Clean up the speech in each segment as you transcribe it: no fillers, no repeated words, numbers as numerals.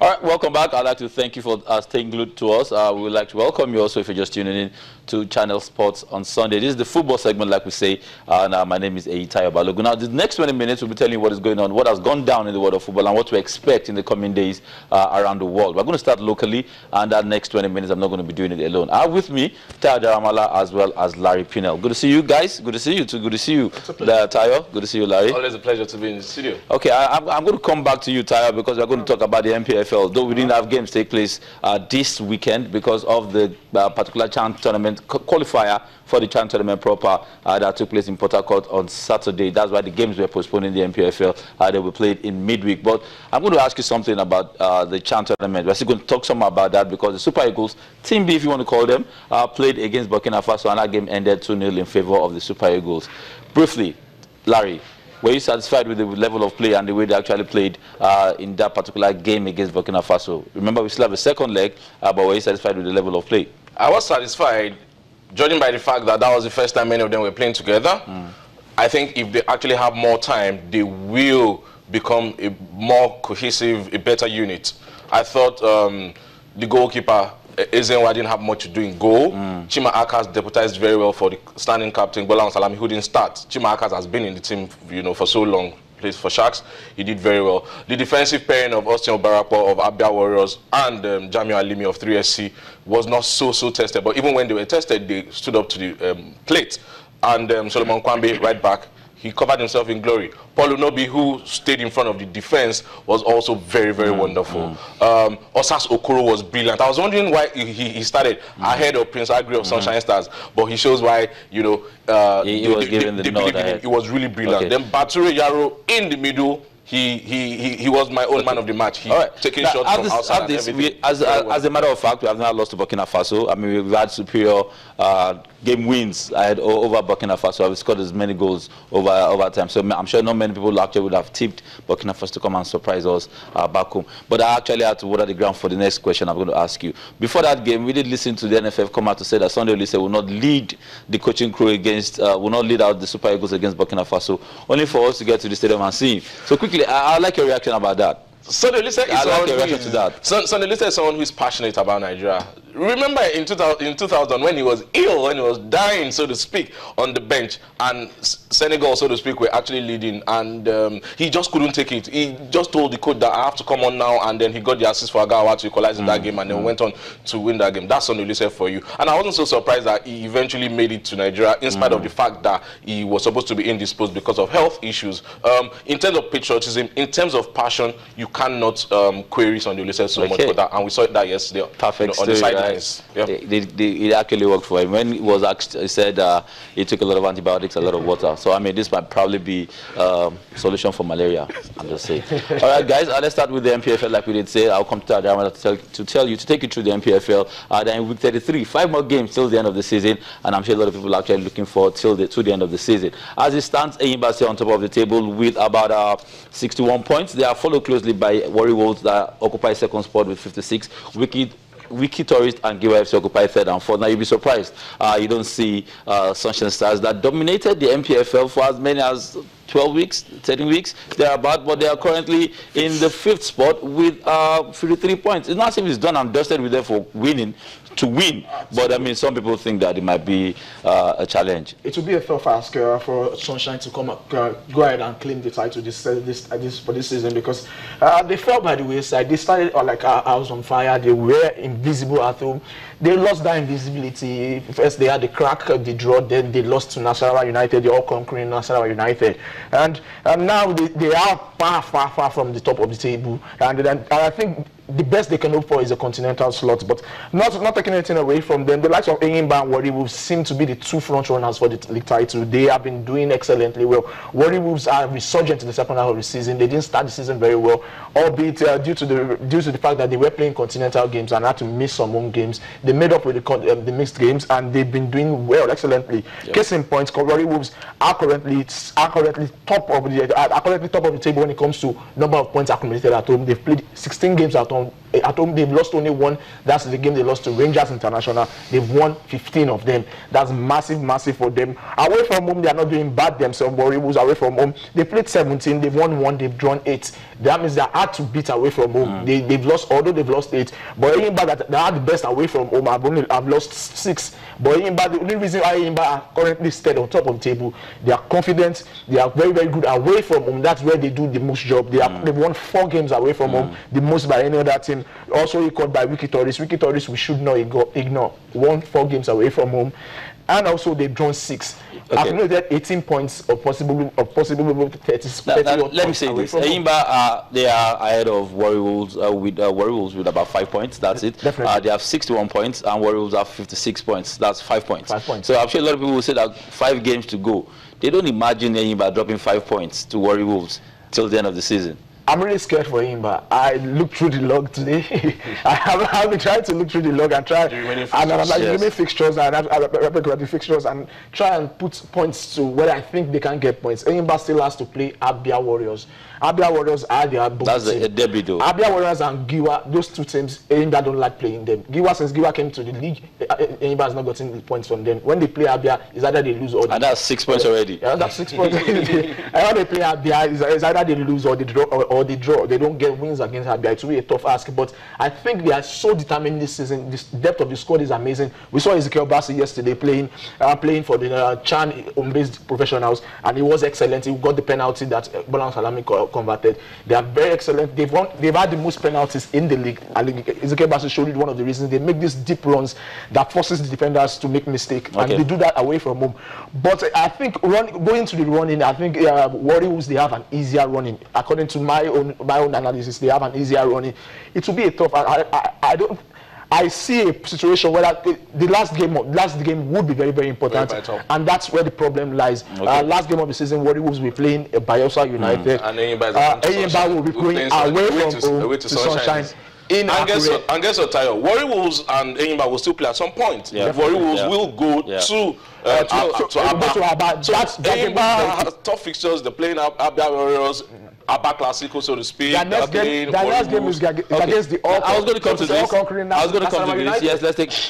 All right, welcome back. I'd like to thank you for staying glued to us. We would like to welcome you also if you're just tuning in to Channel Sports on Sunday. This is the football segment, like we say. Now, my name is Eitayo Balogun. Now, the next 20 minutes, we'll be telling you what is going on, what has gone down in the world of football, and what to expect in the coming days around the world. We're going to start locally, and that next 20 minutes, I'm not going to be doing it alone. I have with me Tayo Daramala as well as Larry Pinel. Good to see you guys. Good to see you too. Good to see you, Tayo. Good to see you, Larry. Always a pleasure to be in the studio. Okay, I'm going to come back to you, Tayo, because we're going to talk about the MPFL. Though we didn't have games take place this weekend because of the particular CHAN tournament qualifier for the CHAN tournament proper that took place in Port Harcourt on Saturday. That's why the games were postponed in the MPFL. They were played in midweek. But I'm going to ask you something about the CHAN tournament. We're still going to talk some about that because the Super Eagles, Team B if you want to call them, played against Burkina Faso, and that game ended 2-0 in favor of the Super Eagles. Briefly, Larry, were you satisfied with the level of play and the way they actually played in that particular game against Burkina Faso? Remember, we still have a second leg, but were you satisfied with the level of play? I was satisfied, judging by the fact that that was the first time many of them were playing together. I think if they actually have more time, they will become a more cohesive, a better unit. I thought the goalkeeper, Ezenwa, didn't have much to do in goal. Chima Akas deputized very well for the standing captain, Bola Salami, who didn't start. Chima Akas has been in the team, for so long, plays for Sharks. He did very well. The defensive pairing of Austin Obarakpo of Abia Warriors and Jamiu Alimi of 3SC was not so tested, but even when they were tested, they stood up to the plate. And Solomon Kwambe, right back, he covered himself in glory. Paul Unobi, who stayed in front of the defense, was also very wonderful. Osas Okoro was brilliant. I was wondering why he started ahead of Prince Agri of Sunshine Stars, but he shows why, he was given the nod ahead. It was really brilliant. Okay. Then Bature Yaro in the middle. He was my own man of the match. He taking shots from outside and everything. As a matter of fact, we have not lost to Burkina Faso. I mean, we've had superior game wins over Burkina Faso. We've scored as many goals over time. So I'm sure not many people actually would have tipped Burkina Faso to come and surprise us back home. But I actually had to water the ground for the next question I'm going to ask you. Before that game, we did listen to the NFF come out to say that Sunday Olise will not lead the coaching crew will not lead out the Super Eagles against Burkina Faso, only for us to get to the stadium and see him. So quickly, I'd like your reaction about that. Sunday Olise is someone who is passionate about Nigeria. Remember in 2000 when he was ill, when he was dying, so to speak, on the bench, and Senegal, so to speak, were actually leading, and he just couldn't take it. He just told the coach that I have to come on now, and then he got the assist for Agawa to equalize in that game, and then went on to win that game. That's Sunday Olise for you. And I wasn't so surprised that he eventually made it to Nigeria, in spite of the fact that he was supposed to be indisposed because of health issues. In terms of patriotism, in terms of passion, you cannot query Sunday Olise so much for that, and we saw that yesterday. Perfect on the sidelines. Yeah. It actually worked for him. When he was asked, he said he took a lot of antibiotics, a lot of water. So I mean, this might probably be a solution for malaria. I'm just saying. All right, guys, let's start with the MPFL. Like we did say, I'll come to Adama to take you through the MPFL. Then in week 33, 5 more games till the end of the season, and I'm sure a lot of people are actually looking forward to the end of the season. As it stands, Enyimba on top of the table with about 61 points. They are followed closely by Warri Wolves that occupy second spot with 56. Wiki Tourist and Giwa FC occupy third and fourth. Now you'll be surprised you don't see Sunshine Stars that dominated the MPFL for as many as 12 weeks, 13 weeks, thereabout, but they are currently in the 5th spot with 53 points. It's not as if it's done and dusted with them for winning to win, but I mean, some people think that it might be a challenge. It will be a tough ask for Sunshine to go ahead and claim the title for this season, because they fell by the wayside. They started like a house on fire. They were invisible at home. They lost that invisibility. First they had the crack, the draw, then they lost to Nasarawa United, the all-conquering Nasarawa United. And now they are far from the top of the table. And I think the best they can hope for is a continental slot, but not taking anything away from them. The likes of Enyimba and Warri Wolves seem to be the 2 front runners for the league title. They have been doing excellently well. Warri Wolves are resurgent in the second half of the season. They didn't start the season very well, albeit due to the fact that they were playing continental games and had to miss some home games. They made up with the mixed games, and they've been doing well, excellently. Yep. Case in point, Warri Wolves are currently top of the table when it comes to number of points accumulated at home. They've played 16 games at home won at home. They've lost only one. That's the game they lost to Rangers International. They've won 15 of them. That's massive for them. Away from home, they are not doing bad themselves. But Rebels away from home, they played 17. They've won 1. They've drawn 8. That means they're hard to beat away from home. They've lost, although they've lost 8. But Enyimba, they are the best away from home. I've lost 6. But Enyimba, the only reason why Enyimba are currently stayed on top of the table, they are confident. They are very good away from home. That's where they do the most job. They've won 4 games away from home, the most by any other team. Also recorded by Wiki Torres. Wiki Torres, we should not ignore. Won 4 games away from home, and also they've drawn 6. I've noted 18 points of possible 30. Let me say this: Enyimba, they are ahead of Warri Wolves with about 5 points. That's it. They have 61 points, and Warri Wolves have 56 points. That's 5 points. 5 points. So I'm sure a lot of people will say that 5 games to go. They don't imagine Enyimba dropping 5 points to Warri Wolves till the end of the season. I'm really scared for him, but I looked through the log today. I've been trying to look through the log and try and fixtures and the fixtures and try and put points to where I think they can get points. Enyimba still has to play Abia Warriors. Abia Warriors are their book. That's a debut though. Abia Warriors and Giwa, those 2 teams, Enyimba don't like playing them. Giwa, since Giwa came to the league, Enyimba has not gotten the points from them. When they play Abia, it's either they lose or they... And that's 6 points already. Yeah, that's 6 points. And when they play Abia, it's either they lose or they draw. Or they draw. They don't get wins against Abia. It will be a tough ask. But I think they are so determined this season. This depth of the squad is amazing. We saw Ezekiel Bassi yesterday playing for the Chan home-based professionals, and he was excellent. He got the penalty that Bolan Salami converted. They are very excellent. They've had the most penalties in the league. And Ezekiel Bassi showed it one of the reasons they make these deep runs that forces the defenders to make mistakes, and they do that away from home. But I think going to the running, I think Warri Wolves, they have an easier running. According to my own analysis, they have an easier running. It will be a tough. I see a situation where the last game would be very important, and that's where the problem lies. Last game of the season, Warri Wolves will be playing Bayelsa United. And Enyimba will be going away from home to Sunshine. And guess what, Tayo? Warri Wolves and Enyimba will still play at some point. Yeah. Warri Wolves will go to Aba. So Enyimba has tough fixtures. They're playing Abia Warriors. Abba Classico, so to speak. The next game is against the All. I was going to come to this. Yes,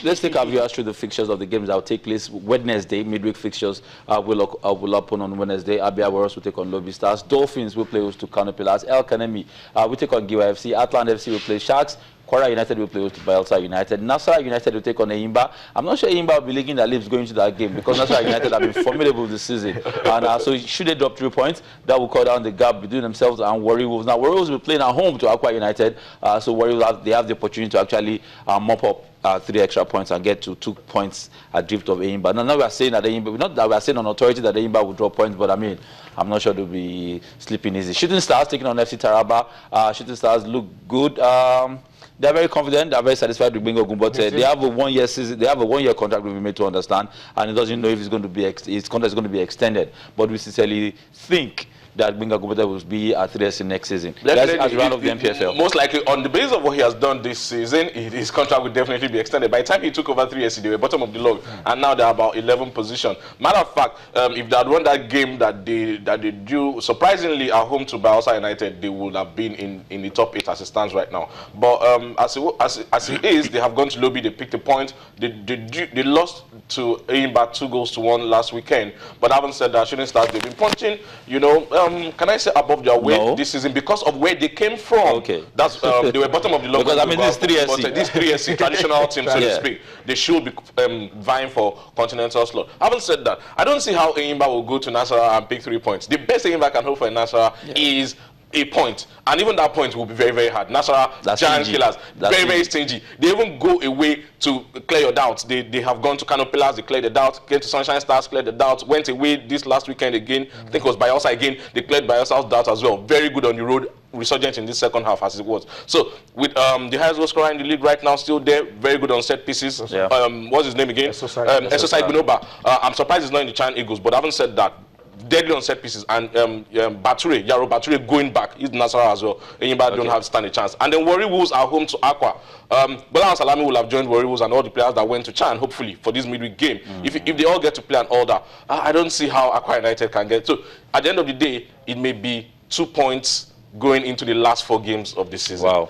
let's take our viewers through the fixtures of the games that will take place Wednesday. Midweek fixtures will open on Wednesday. Abia Warriors will take on Lobby Stars. Dolphins will play host to Kano Pillars. El Kanemi will take on Giwa FC. Atlant FC will play Sharks. Kwara United will play with Bayelsa United. Nasarawa United will take on Enyimba. I'm not sure Enyimba will be licking their lips going to that game because Nasarawa United have been formidable this season. And so should they drop 3 points, that will cut down the gap between themselves and Warri Wolves. Now, Warri Wolves will be playing at home to Akwa United. So Warri Wolves, they have the opportunity to actually mop up 3 extra points and get to 2 points adrift of Enyimba. Now we are saying that Enyimba, not that we are saying on authority that Enyimba will drop points, but I mean, I'm not sure they'll be sleeping easy. Shooting Stars taking on FC Taraba. Shooting Stars look good. They're very confident. They're very satisfied with Bingo Gumbot. They have a 1 year season. They have a 1 year contract we've been made to understand, and it doesn't know if it's going to be his contract is going to be extended. But we sincerely think that Binga Gubota will be at 3S next season. As round of the MPFL. Most likely, on the basis of what he has done this season, his contract will definitely be extended. By the time he took over 3S, they were bottom of the log, and now they're about 11th position. Matter of fact, if they had won that game that they drew surprisingly at home to Bayelsa United, they would have been in the top 8 as it stands right now. But as it is, they have gone to Lobby. They picked a point. They lost to Enyimba 2-1 last weekend. But having said that, Shooting Stars, they've been punching, you know, can I say above their weight this season because of where they came from. Okay. That's they were bottom of the log. Because I mean, this 3SC. But this 3SC traditional team, so to speak, they should be vying for continental slot. Having said that, I don't see how Enyimba will go to Nasarawa and pick 3 points. The best Enyimba can hope for in Nasarawa is a point, and even that point will be very, very hard. Nasarawa, giant killers, very stingy. They even go away to clear your doubts. They have gone to Kano Pillars, they cleared the doubts, came to Sunshine Stars, cleared the doubts, went away this last weekend again. I think it was Bayelsa again, they cleared Bayelsa's doubts as well. Very good on the road, resurgent in this second half as it was. So with the highest goal scorer in the league right now, still there, very good on set pieces. What's his name again? Esosai Gbinoba. I'm surprised he's not in the Chan Eagles, but having said that, deadly on set pieces, and Yaro Bature going back, he's Nasarawa as well. Enyimba don't stand a chance. And then Warri Wolves are home to Aqua. Bolan Salami will have joined Warri Wolves and all the players that went to Chan, hopefully, for this midweek game. If they all get to play and all that, I don't see how Aqua United can get. So at the end of the day, it may be 2 points going into the last 4 games of this season. Wow.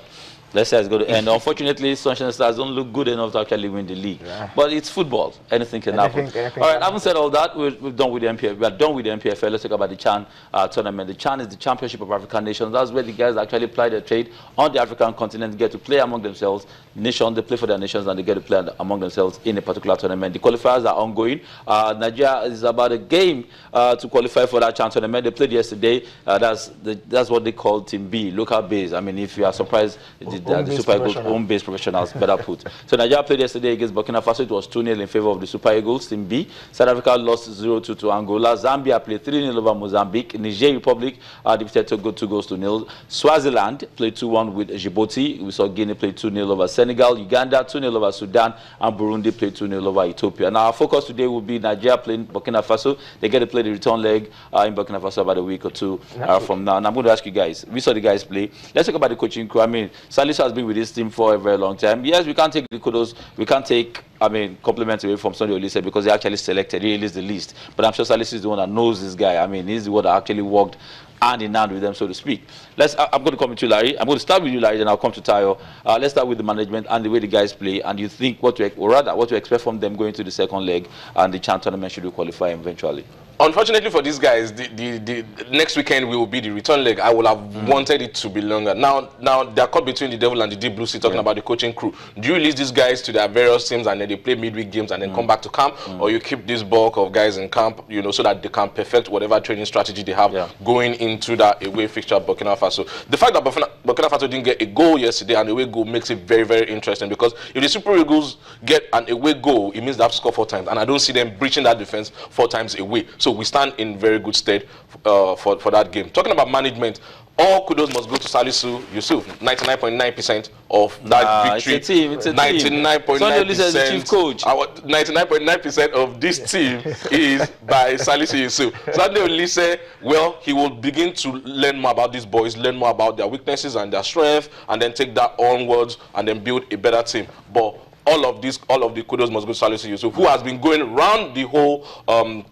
Let's say it's going to end. Unfortunately, Sunshine Stars don't look good enough to actually win the league. Yeah. But it's football. Anything can happen. All right, having said all that, we've done with the MPFL. We are done with the MPFL. Let's talk about the CHAN tournament. The CHAN is the Championship of African Nations. That's where the guys actually apply their trade on the African continent, get to play among themselves. Nation, they play for their nations and they get to play among themselves in a particular tournament. The qualifiers are ongoing. Nigeria is about a game to qualify for that CHAN tournament. They played yesterday. That's what they call Team B, local base. I mean, if you are surprised, the Super Eagles, home-based professionals, better put. So Nigeria played yesterday against Burkina Faso. It was 2-0 in favor of the Super Eagles, Team B. South Africa lost 0-2 to Angola. Zambia played 3-0 over Mozambique. Niger Republic defeated Togo 2-0. Swaziland played 2-1 with Djibouti. We saw Guinea play 2-0 over Senegal. Uganda 2-0 over Sudan. And Burundi played 2-0 over Ethiopia. Now our focus today will be Nigeria playing Burkina Faso. They get to play the return leg in Burkina Faso about a week or two from now. And I'm going to ask you guys, we saw the guys play. Let's talk about the coaching crew. I mean, Salisu has been with this team for a very long time. Yes, we can't take the kudos, we can't take, compliments away from Sunday Olise because he actually selected, he is the least. But I'm sure Salisu is the one that knows this guy. I mean, he's the one that actually worked hand in hand with them, so to speak. I'm going to come to you, Larry. I'm going to start with you, Larry, then I'll come to Tayo. Let's start with the management and the way the guys play, and you think what to expect from them going to the second leg and the CHAN tournament should we qualify eventually. Unfortunately for these guys, the next weekend will be the return leg. I would have wanted it to be longer. Now they're caught between the devil and the deep blue sea talking about the coaching crew. Do you release these guys to their various teams and then they play midweek games and then come back to camp? Or you keep this bulk of guys in camp, you know, so that they can perfect whatever training strategy they have going into that away fixture at Burkina Faso? The fact that Burkina Faso didn't get a goal yesterday, an away goal, makes it very, very interesting, because if the Super Eagles get an away goal, it means they have to score 4 times. And I don't see them breaching that defense 4 times away. So we stand in very good stead for that game. Talking about management, all kudos must go to Salisu Yusuf. 99.9% of that victory. It's a team. 99.9%. Our 99.9% of this team is by Salisu Yusuf. Sunday Olise, well, he will begin to learn more about these boys, learn more about their weaknesses and their strength, and then take that onwards and then build a better team. But all of the kudos must go to Salisu Yusuf, who has been going around the whole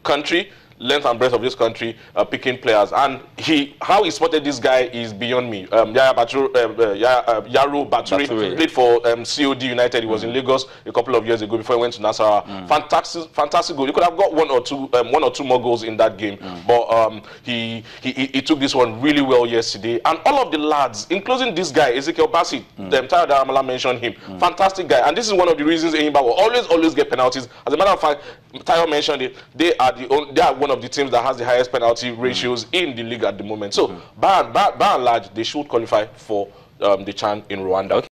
country, length and breadth of this country, picking players. And how he spotted this guy is beyond me. Yaro Bature played for COD United. He was in Lagos a couple of years ago before he went to Nasarawa. Fantastic goal. He could have got one or two more goals in that game, but he took this one really well yesterday. And all of the lads, including this guy Ezekiel Bassett, Tayo Daramala mentioned him. Fantastic guy. And this is one of the reasons Enyimba will always get penalties. As a matter of fact, Tayo mentioned it. They are one of the teams that has the highest penalty ratios in the league at the moment. So by and large, they should qualify for the CHAN in Rwanda. Okay.